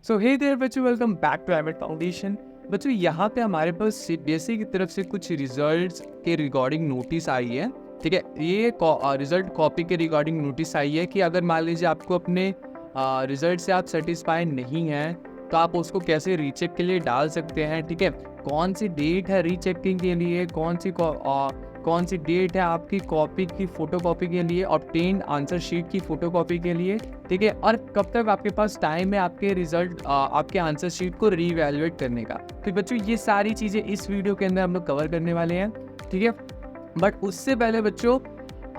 So hey there बच्चों, welcome back to Amit foundation. बच्चों यहाँ पे हमारे पास सीबीएसई की तरफ से कुछ रिजल्ट्स के रिगार्डिंग नोटिस आई है। ठीक है, ये रिजल्ट कॉपी के रिगार्डिंग नोटिस आई है कि अगर मान लीजिए आपको अपने रिजल्ट से आप सेटिस्फाई नहीं हैं तो आप उसको कैसे रीचेक के लिए डाल सकते हैं। ठीक है, कौन सी डेट है रीचेकिंग के लिए, कौन सी डेट है आपकी कॉपी की फोटोकॉपी के लिए, ऑब्टेन आंसर शीट की फोटोकॉपी के लिए। ठीक है, और कब तक आपके पास टाइम है आपके रिजल्ट आपके आंसर शीट को रीवैल्यूएट करने का। तो बच्चों ये सारी चीज़ें इस वीडियो के अंदर हम लोग कवर करने वाले हैं। ठीक है, बट उससे पहले बच्चों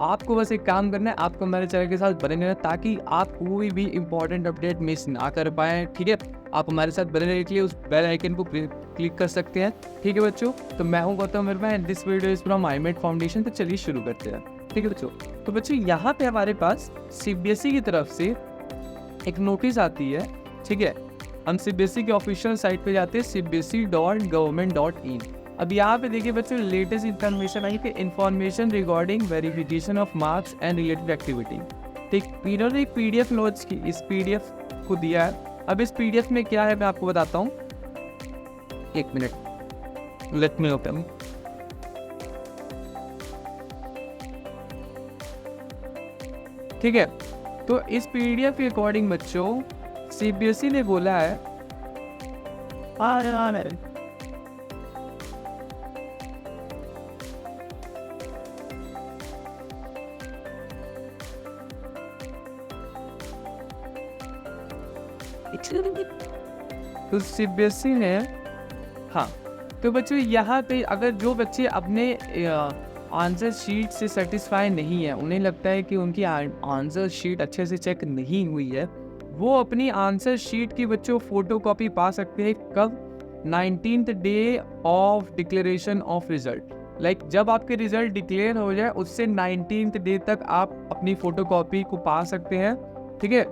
आपको बस एक काम करना है, आपको हमारे चैनल के साथ बने रहना ताकि आप कोई भी इंपॉर्टेंट अपडेट मिस ना कर पाएँ। ठीक है, आप हमारे साथ बने रहने के लिए उस बेल आइकन को क्लिक कर सकते हैं। ठीक है बच्चों, तो मैं हूं Gautam Verma and this video is from IMET foundation. तो चलिए शुरू करते हैं। ठीक है बच्चों, तो बच्चों यहाँ पे हमारे पास सीबीएसई की तरफ से एक नोटिस आती है। ठीक है, हम सीबीएसई के ऑफिशियल साइट पे जाते हैं cbse.government.in। अब यहाँ पे देखिए बच्चों, लेटेस्ट इन्फॉर्मेशन आई कि information regarding verification of marks and related activity. ठीक, इन्होंने एक पीडीएफ लॉन्च की, इस पीडीएफ को दिया है। अब इस पीडीएफ में क्या है मैं आपको बताता हूँ, एक मिनट, लेट मी ओपन। ठीक है, तो इस पीडीएफ के अकॉर्डिंग बच्चों सीबीएसई ने बोला है तो सीबीएसई ने, हाँ, तो बच्चों यहाँ पे अगर जो बच्चे अपने आंसर शीट से सेटिस्फाई नहीं है, उन्हें लगता है कि उनकी आंसर शीट अच्छे से चेक नहीं हुई है, वो अपनी आंसर शीट की बच्चों फोटोकॉपी पा सकते हैं। कब? 19th day of declaration of result. Like जब आपके रिजल्ट डिक्लेयर हो जाए उससे 19th डे तक आप अपनी फोटोकॉपी को पा सकते हैं। ठीक है,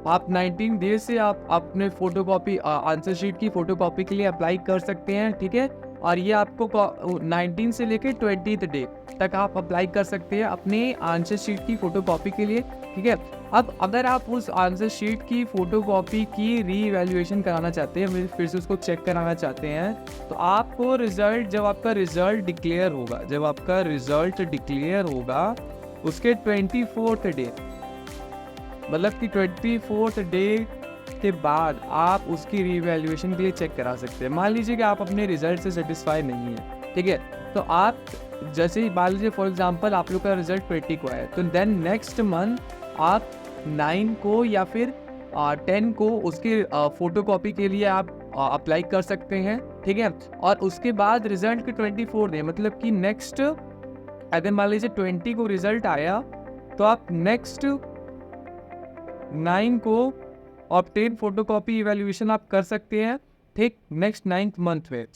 आप 19 डेज से आप अपने फोटोकॉपी आंसर शीट की फोटोकॉपी के लिए अप्लाई कर सकते हैं। ठीक है, और ये आपको 19 से लेकर 20th डे तक आप अप्लाई कर सकते हैं अपने आंसर शीट की फोटोकॉपी के लिए। ठीक है, अब अगर आप उस आंसर शीट की फोटोकॉपी की रीवैल्यूएशन कराना चाहते हैं, फिर से उसको चेक कराना चाहते हैं, तो आपको रिजल्ट जब आपका रिजल्ट डिक्लेयर होगा उसके 24th डे, मतलब कि 24th डे के बाद आप उसकी रीवैल्यूएशन के लिए चेक करा सकते हैं। मान लीजिए कि आप अपने रिजल्ट से सेटिस्फाई नहीं है। ठीक है, तो आप जैसे ही मान लीजिए फॉर एग्जांपल आप लोग का रिजल्ट 20 को आया, तो देन नेक्स्ट मंथ आप 9 को या फिर 10 को उसकी फोटोकॉपी के लिए आप अप्लाई कर सकते हैं। ठीक है, और उसके बाद रिजल्ट के 24 डे, मतलब कि नेक्स्ट, अगर मान लीजिए 20 को रिजल्ट आया तो आप नेक्स्ट 9 को ऑब्टेन फोटोकॉपी इवैल्यूएशन आप कर सकते हैं। ठीक, नेक्स्ट 9th मंथ में,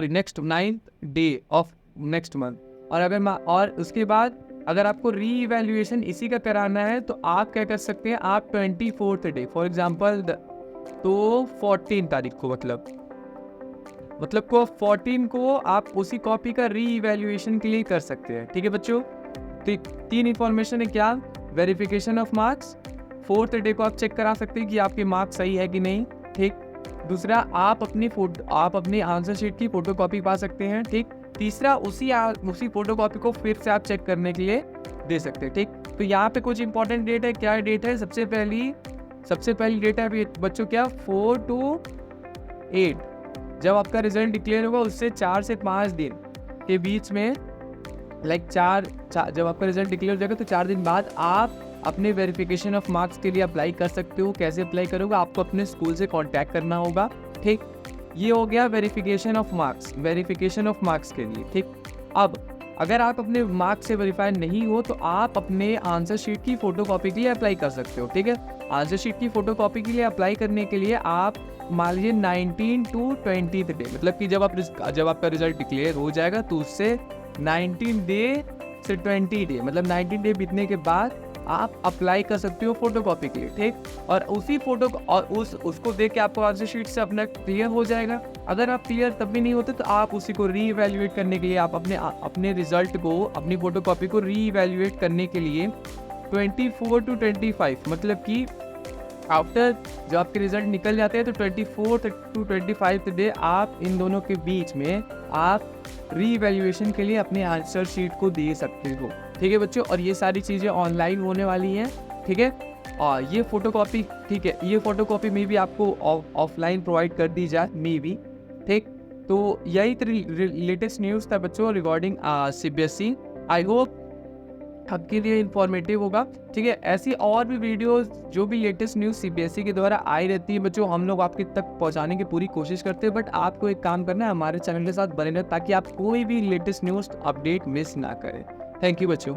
next 9th day of next month. और अगर और उसके बाद अगर आपको री इवैल्यूएशन इसी का कराना है तो आप क्या कर सकते हैं, आप 24th डे फॉर एग्जांपल तो 14 तारीख को मतलब को 14 को आप उसी कॉपी का री इवैल्यूएशन के लिए कर सकते हैं। ठीक है बच्चों, तो 3 इंफॉर्मेशन है क्या, verification of marks, 4th day को आप चेक करा सकते हैं कि आपके मार्क्स सही है कि नहीं। ठीक, दूसरा आप अपनी आंसर शीट की फोटोकॉपी पा सकते हैं। ठीक, तीसरा उसी फोटोकॉपी को फिर से आप चेक करने के लिए दे सकते हैं। ठीक, तो यहाँ पे कुछ इंपॉर्टेंट डेट है। क्या डेट है? सबसे पहली डेट है बच्चों क्या, 4 to 8, जब आपका रिजल्ट डिक्लेयर होगा उससे 4 से 5 दिन के बीच में, लाइक जब आपका रिजल्ट डिक्लेयर हो जाएगा तो 4 दिन बाद आप अपने वेरिफिकेशन ऑफ मार्क्स के लिए अप्लाई कर सकते हो। कैसे अप्लाई करोगे? आपको अपने स्कूल से कांटेक्ट करना होगा। ठीक, ये हो गया वेरिफिकेशन ऑफ मार्क्स के लिए। ठीक, अब अगर आप अपने मार्क्स से वेरीफाई नहीं हो तो आप अपने आंसर शीट की फोटोकॉपी के लिए अप्लाई कर सकते हो। ठीक है, आंसर शीट की फोटोकॉपी के लिए अप्लाई करने के लिए आप मान लीजिए 19 to 20th डे, मतलब कि जब आपका रिजल्ट डिक्लेयर हो जाएगा तो उससे 19 डे से 20 डे, मतलब 19 डे बीतने के बाद आप अप्लाई कर सकते हो फोटोकॉपी के लिए। ठीक, और उसी फोटो और उसको देख के आपको आंसर शीट से अपना क्लियर हो जाएगा। अगर आप क्लियर तब भी नहीं होते तो आप उसी को री इवैल्यूएट करने के लिए आप अपने रिजल्ट को, अपनी फोटोकॉपी को री इवैल्यूएट करने के लिए 24 to 25, मतलब कि आफ्टर जब आपके रिजल्ट निकल जाते हैं तो 24th to 25th डे आप इन दोनों के बीच में आप रीवैल्यूएशन के लिए अपने आंसर शीट को दे सकते हो। ठीक है बच्चों, और ये सारी चीज़ें ऑनलाइन होने वाली हैं। ठीक है, और ये फोटोकॉपी, ठीक है, ये फोटोकॉपी में भी आपको ऑफलाइन प्रोवाइड कर दी जाए मे बी। ठीक, तो यही लेटेस्ट न्यूज़ था बच्चों रिगार्डिंग CBSE। आई होप आपके लिए इंफॉर्मेटिव होगा। ठीक है, ऐसी और भी वीडियोस जो भी लेटेस्ट न्यूज़ CBSE के द्वारा आई रहती है बच्चों, हम लोग आपके तक पहुंचाने की पूरी कोशिश करते हैं। बट आपको एक काम करना है, हमारे चैनल के साथ बने रहें ताकि आप कोई भी लेटेस्ट न्यूज़ अपडेट मिस ना करें। थैंक यू बच्चों।